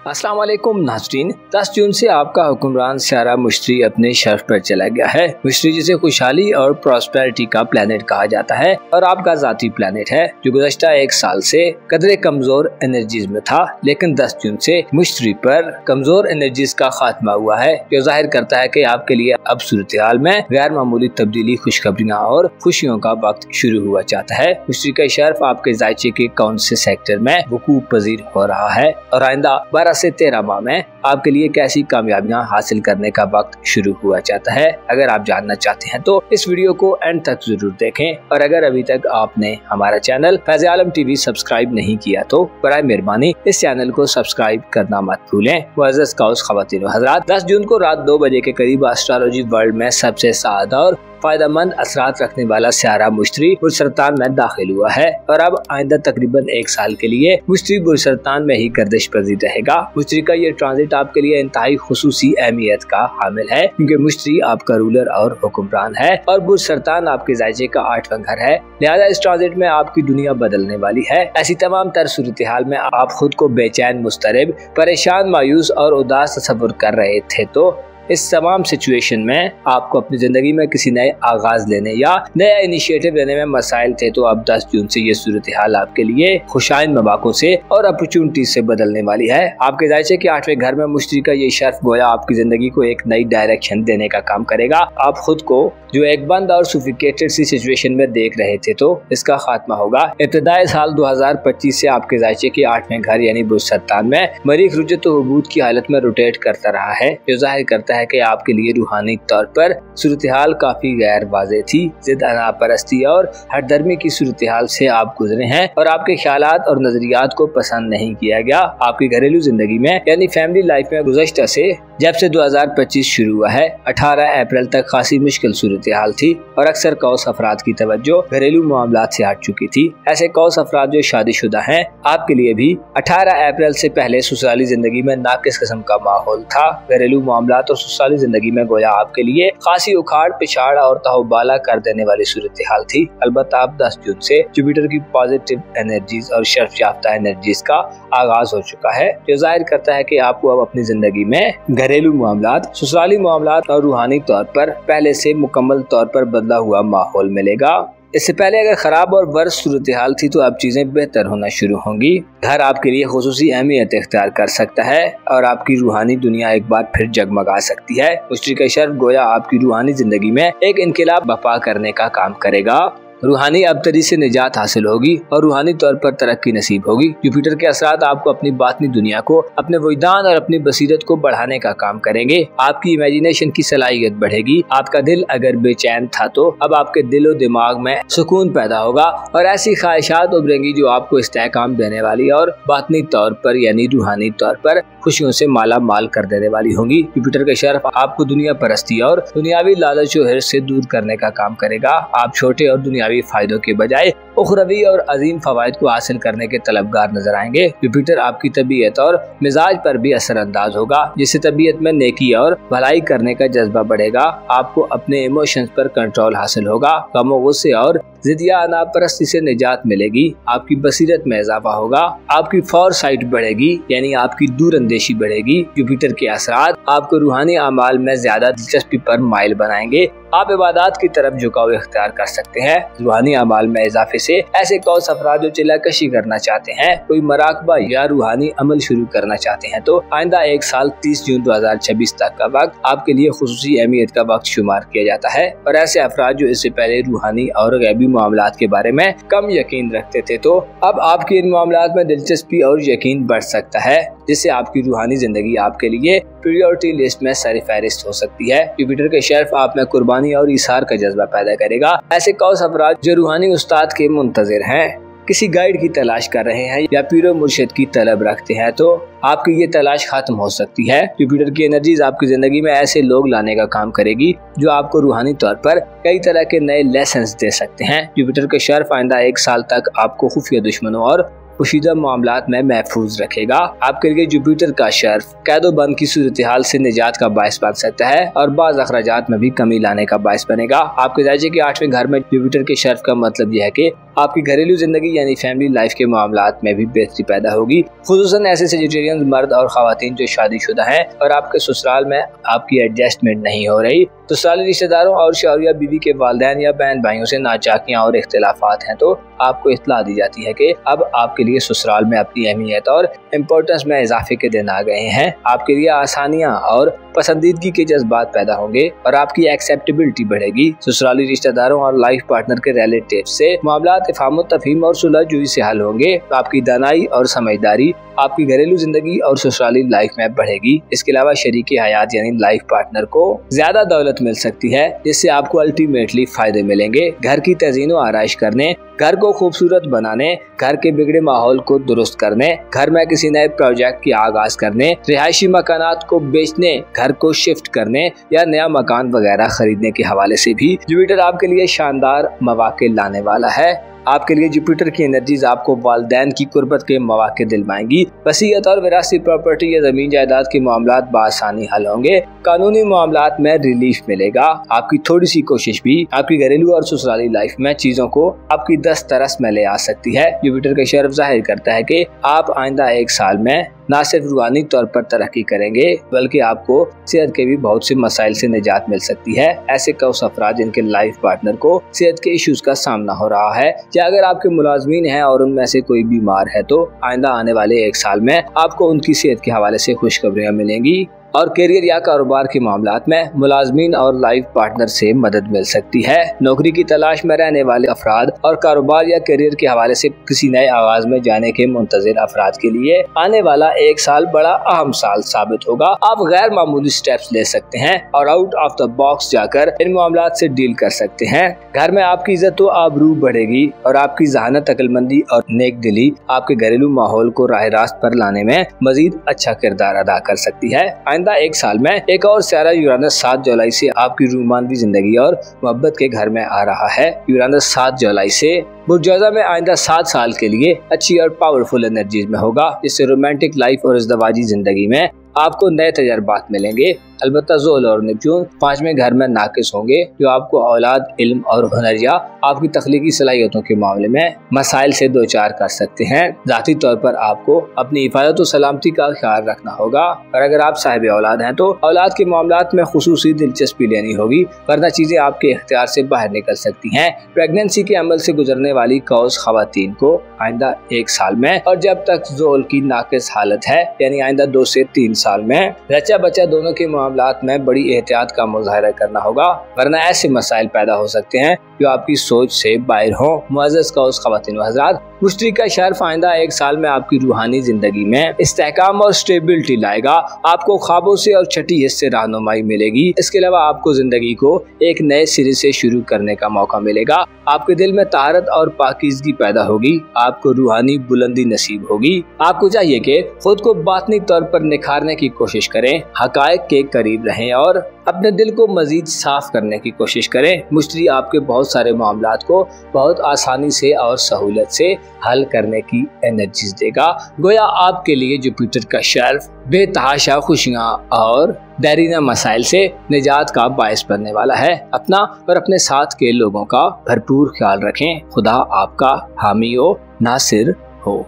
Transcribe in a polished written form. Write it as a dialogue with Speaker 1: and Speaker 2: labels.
Speaker 1: अस्सलाम वालेकुम नाज़रीन। 10 जून से आपका हुक्मरान सियारा मुश्तरी अपने शर्फ पर चला गया है। मुश्तरी जिसे खुशहाली और प्रॉस्पेरिटी का प्लेनेट कहा जाता है और आपका ज़ाती प्लेनेट है जो गुज़श्ता एक साल से कदरे कमजोर एनर्जीज में था, लेकिन 10 जून से मुश्तरी पर कमजोर एनर्जीज का खात्मा हुआ है, जो जाहिर करता है कि आपके लिए अब सूरत हाल में गैर मामूली तब्दीली, खुशखबरियाँ और खुशियों का वक्त शुरू हुआ चाहता है। मुश्तरी का शर्फ आपके जायचे के कौन से सेक्टर में वकूफ पजीर हो रहा है और आइंदा 12 से 13 माह में आपके लिए कैसी कामयाबियां हासिल करने का वक्त शुरू हुआ चाहता है। अगर आप जानना चाहते हैं तो इस वीडियो को एंड तक जरूर देखें, और अगर अभी तक आपने हमारा चैनल फैज़ आलम टीवी सब्सक्राइब नहीं किया तो बराए मेहरबानी इस चैनल को सब्सक्राइब करना मत भूलें। मुअज़्ज़ज़ कौस ख़वातीन व हज़रात, 10 जून को रात 2 बजे के करीब एस्ट्रोलॉजी वर्ल्ड में सबसे सादा और फायदेमंद असरात रखने वाला सियारा मुश्तरी बुरसरतान में दाखिल हुआ है और अब आइंदा तकरीबन 1 साल के लिए मुश्तरी बुरसरतान में ही गर्दिश पजीर रहेगा। मुश्तरी का ये ट्रांजिट आपके लिए इंतहाई खुसूसी अहमियत का हामिल है, क्योंकि मुश्तरी आपका रूलर और हुक्मरान है और बुरसरतान आपके जायचे का 8वां घर है। लिहाजा इस ट्रांजिट में आपकी दुनिया बदलने वाली है। ऐसी तमाम तर सूरत हाल में आप खुद को बेचैन, मुस्तरब, परेशान, मायूस और उदास तस्वुर कर रहे थे, तो इस तमाम सिचुएशन में आपको अपनी जिंदगी में किसी नए आगाज लेने या नया इनिशिएटिव लेने में मसाइल थे, तो अब 10 जून से ये सूरत हाल आपके लिए खुशाइन मौक़ों से और अपॉर्चुनिटी से बदलने वाली है। आपके जायचे के 8वें घर में मुश्तरी का ये शर्फ गोया आपकी जिंदगी को एक नई डायरेक्शन देने का काम करेगा। आप खुद को जो एक बंद और सुफिकेटेड सी सिचुएशन में देख रहे थे, तो इसका खात्मा होगा। इब्तिदाई साल 2025 से आपके जायचे के 8वें घर यानी बुरसरतान में मरीख रुजत व हुबूत की हालत में रोटेट करता रहा है, जो जाहिर करता है कि आपके लिए रूहानी तौर पर सूरत हाल काफी गैर वाज़ेह थी। जिद, अनापरस्ती और हरदर्मी की सूरत हाल से आप गुजरे हैं और आपके ख्यालात और नजरियात को पसंद नहीं किया गया। आपकी घरेलू जिंदगी में यानी फैमिली लाइफ में गुज़श्ता से जब से 2025 शुरू हुआ है 18 अप्रैल तक खासी मुश्किल सूरत हाल थी और अक्सर कौस अफराद की तवज्जो घरेलू मामलात से हट चुकी थी। ऐसे कौस अफराद जो शादीशुदा हैं, आपके लिए भी 18 अप्रैल से पहले ससुराली जिंदगी में नाकिस किस्म का माहौल था। घरेलू मामलात और ससुराली जिंदगी में गोया आपके लिए खासी उखाड़ पिछाड़ और तहबाला कर देने वाली सूरत हाल थी। अलबत्ता अब 10 जून से जुपिटर की पॉजिटिव एनर्जीज और शर्फ याफ्ता एनर्जीज का आगाज हो चुका है, जो जाहिर करता है कि आपको अब अपनी जिंदगी में घरेलू मामलात, ससुराली मामलात और रूहानी तौर पर पहले से मुकम्मल तौर पर बदला हुआ माहौल मिलेगा। इससे पहले अगर खराब और वर्ष सूरत हाल थी, तो अब चीजें बेहतर होना शुरू होंगी। घर आपके लिए खुसूसी अहमियत इख्तियार कर सकता है और आपकी रूहानी दुनिया एक बार फिर जगमगा सकती है। मुश्तरी का शर्फ गोया आपकी रूहानी जिंदगी में एक इनकलाब बर्पा करने का काम करेगा। रूहानी अबतरी से निजात हासिल होगी और रूहानी तौर पर तरक्की नसीब होगी। जुपिटर के असरात आपको अपनी बातनी दुनिया को, अपने वजदान और अपनी बसीरत को बढ़ाने का काम करेंगे। आपकी इमेजिनेशन की सलाहियत बढ़ेगी। आपका दिल अगर बेचैन था, तो अब आपके दिलो दिमाग में सुकून पैदा होगा और ऐसी ख्वाहिशात उभरेंगी जो आपको इस्तेहकाम देने वाली और बातनी तौर पर यानी रूहानी तौर पर खुशियों से माला माल कर देने वाली होंगी। जुपिटर के शर्फ आपको दुनिया परस्ती और दुनियावी लालच और हिर्स से दूर करने का काम करेगा। आप छोटे और दुनियावी फायदों के बजाय उखरवी और अजीम फवायद को हासिल करने के तलबगार नजर आएंगे। जुपिटर आपकी तबीयत और मिजाज पर भी असरअंदाज होगा, जिससे तबीयत में नेकी और भलाई करने का जज्बा बढ़ेगा। आपको अपने इमोशंस पर कंट्रोल हासिल होगा। गमो, गुस्से और जिदिया अनापरस्ती से निजात मिलेगी। आपकी बसीरत में इजाफा होगा। आपकी फॉरसाइट बढ़ेगी यानी आपकी दूरअंदेशी बढ़ेगी। जुपिटर के असरात आपको रूहानी अमाल में ज्यादा दिलचस्पी पर माइल बनाएंगे। आप इबादत की तरफ झुकाव इख्तियार कर सकते हैं। रूहानी अमाल में इजाफे से ऐसे कौस अफराद जो चिल्लाकशी करना चाहते हैं, कोई मराकबा या रूहानी अमल शुरू करना चाहते हैं, तो आइंदा 1 साल 30 जून 2026 तक का वक्त आपके लिए खुसूसी अहमियत का वक्त शुमार किया जाता है। और ऐसे अफराद जो इससे पहले रूहानी और गैबी मामलात के बारे में कम यकीन रखते थे, तो अब आपकी इन मामलात में दिलचस्पी और यकीन बढ़ सकता है, जिससे आपकी रूहानी जिंदगी आपके लिए प्रायोरिटी लिस्ट में सरफहरिस्त हो सकती है। जुपिटर के शर्फ आप में कुर्बानी और इसार का जज्बा पैदा करेगा। ऐसे कौस अफराद जो रूहानी उस्ताद के मुंतजिर हैं, किसी गाइड की तलाश कर रहे हैं या पीरो मुर्शिद की तलब रखते हैं, तो आपकी ये तलाश खत्म हो सकती है। जुपिटर की एनर्जीज आपकी जिंदगी में ऐसे लोग लाने का काम करेगी जो आपको रूहानी तौर पर कई तरह के नए लेसन्स दे सकते हैं। जुपिटर के शर्फ आइंदा 1 साल तक आपको खुफिया दुश्मनों और पोशीदा मामलात में महफूज रखेगा। आपके लिए जुपिटर का शर्फ कैदोबंद की सूरत हाल से निजात का बायस बन सकता है और बाज़ अखराजात में भी कमी लाने का बायस बनेगा। आपके दर्जे के 8वें घर में जुपिटर के शर्फ का मतलब यह है कि आपकी घरेलू जिंदगी यानी फैमिली लाइफ के मामलात में भी बेहतरी पैदा होगी, खुसूसन ऐसे सेजिटेरियन मर्द और खवातीन जो शादीशुदा हैं और आपके ससुराल में आपकी एडजस्टमेंट नहीं हो रही। तो ससुराली रिश्तेदारों और शौहर या बीवी के वालिदैन या बहन भाइयों से नाचाकियां और इख्तिलाफात हैं तो आपको इत्तला दी जाती है कि अब आपके लिए ससुराल में अपनी अहमियत और इम्पोर्टेंस में इजाफे के दिन आ गए हैं। आपके लिए आसानियां और पसंदीदगी के जज्बात पैदा होंगे और आपकी एक्सेप्टेबिलिटी बढ़ेगी। ससुराली रिश्तेदारों और लाइफ पार्टनर के रिलेटिव से मामलात इफ़हाम तफहीम और सुलह-जुई से हल होंगे। आपकी दानाई और समझदारी आपकी घरेलू जिंदगी और ससुराली लाइफ में बढ़ेगी। इसके अलावा शरीके हयात यानी लाइफ पार्टनर को ज्यादा दौलत मिल सकती है जिससे आपको अल्टीमेटली फायदे मिलेंगे। घर की तज़ीनो आराइश करने, घर को खूबसूरत बनाने, घर के बिगड़े माहौल को दुरुस्त करने, घर में किसी नए प्रोजेक्ट की आगाज करने, रिहायशी मकानात को बेचने, घर को शिफ्ट करने या नया मकान वगैरह खरीदने के हवाले से भी जुपिटर आपके लिए शानदार मौके लाने वाला है। आपके लिए जुपिटर की एनर्जीज आपको वालिदैन की कुर्बत के मौके दिलवाएंगी। वसीयत और विरासती प्रॉपर्टी या जमीन जायदाद के मामलात बआसानी हल होंगे। कानूनी मामलात में रिलीफ मिलेगा। आपकी थोड़ी सी कोशिश भी आपकी घरेलू और ससुराली लाइफ में चीजों को आपकी दस्तरस में ले आ सकती है। जुपिटर का शर्फ जाहिर करता है कि आप आइंदा 1 साल में न सिर्फ रूहानी तौर पर तरक्की करेंगे बल्कि आपको सेहत के भी बहुत से मसाइल से निजात मिल सकती है। ऐसे कौस अफराद जिनके लाइफ पार्टनर को सेहत के इश्यूज का सामना हो रहा है या अगर आपके मुलाजमीन हैं और उनमें से कोई बीमार है तो आइंदा आने वाले 1 साल में आपको उनकी सेहत के हवाले से खुशखबरियां मिलेंगी। और कैरियर या कारोबार के मामलात में मुलाजमीन और लाइफ पार्टनर से मदद मिल सकती है। नौकरी की तलाश में रहने वाले अफराद और कारोबार या कैरियर के हवाले से किसी नए आगाज में जाने के मुंतजिर अफराद के लिए आने वाला 1 साल बड़ा अहम साल साबित होगा। आप गैर मामूली स्टेप्स ले सकते हैं और आउट ऑफ द बॉक्स जाकर इन मामलात से डील कर सकते हैं। घर में आपकी इज्जत व आबरू बढ़ेगी और आपकी जहानत, अक्लमंदी और नेक दिली आपके घरेलू माहौल को राह रास्त पर लाने में मजीद अच्छा किरदार अदा कर सकती है। 1 साल में एक और सियारा यूरानस 7 जुलाई से आपकी रूमानवी जिंदगी और मोहब्बत के घर में आ रहा है। यूरानस 7 जुलाई से बुर्जोजा में आइंदा 7 साल के लिए अच्छी और पावरफुल एनर्जीज में होगा, जिससे रोमांटिक लाइफ और इज़्दवाजी जिंदगी में आपको नए तजर्बात मिलेंगे। अलबत्ता ज़ोल और नेपच्यून 5वें घर में नाकिस होंगे जो आपको औलाद, इल्म और हुनर या आपकी तख्लीकी सलाहियतों के मामले में मसाइल से दो चार कर सकते हैं। ज़ाती तौर पर आपको अपनी हिफाजत और सलामती का ख्याल रखना होगा और अगर आप साहिब औलाद हैं तो औलाद के मामलात में खुसूसी दिलचस्पी लेनी होगी, वरना चीज़ें आपके इख्तियार से बाहर निकल सकती हैं। प्रेगनेंसी के अमल से गुजरने वाली कौस खवातीन को आइंदा 1 साल में और जब तक ज़ोल की नाकिस हालत है यानी आइंदा 2 से 3 साल में रचा बच्चा दोनों के मामलात में बड़ी एहतियात का मुजाहरा करना होगा, वरना ऐसे मसाइल पैदा हो सकते हैं जो आपकी सोच से बाहर हो। मुअज़्ज़ज़ कौस ख़वातीन व हज़रात, मुश्तरी का शर्फ आइंदा 1 साल में आपकी रूहानी जिंदगी में इस्तेहकाम और स्टेबिलिटी लाएगा। आपको ख्वाबों से और छठी हिस्से रहनुमाई मिलेगी। इसके अलावा आपको जिंदगी को एक नए सिरे से शुरू करने का मौका मिलेगा। आपके दिल में ताहरत और पाकीज़गी पैदा होगी। आपको रूहानी बुलंदी नसीब होगी। आपको चाहिए कि खुद को बातनी तौर पर निखारने की कोशिश करें, हकायक के करीब रहें और अपने दिल को मजीद साफ करने की कोशिश करें। मुश्तरी आपके बहुत सारे मामलात को बहुत आसानी से और सहूलत से हल करने की एनर्जीज देगा। गोया आपके लिए जुपिटर का शर्फ बेतहाशा खुशियाँ और दैरीना मसाइल से निजात का बायस बनने वाला है। अपना और अपने साथ के लोगों का भरपूर ख्याल रखें। खुदा आपका हामी हो, नासिर हो।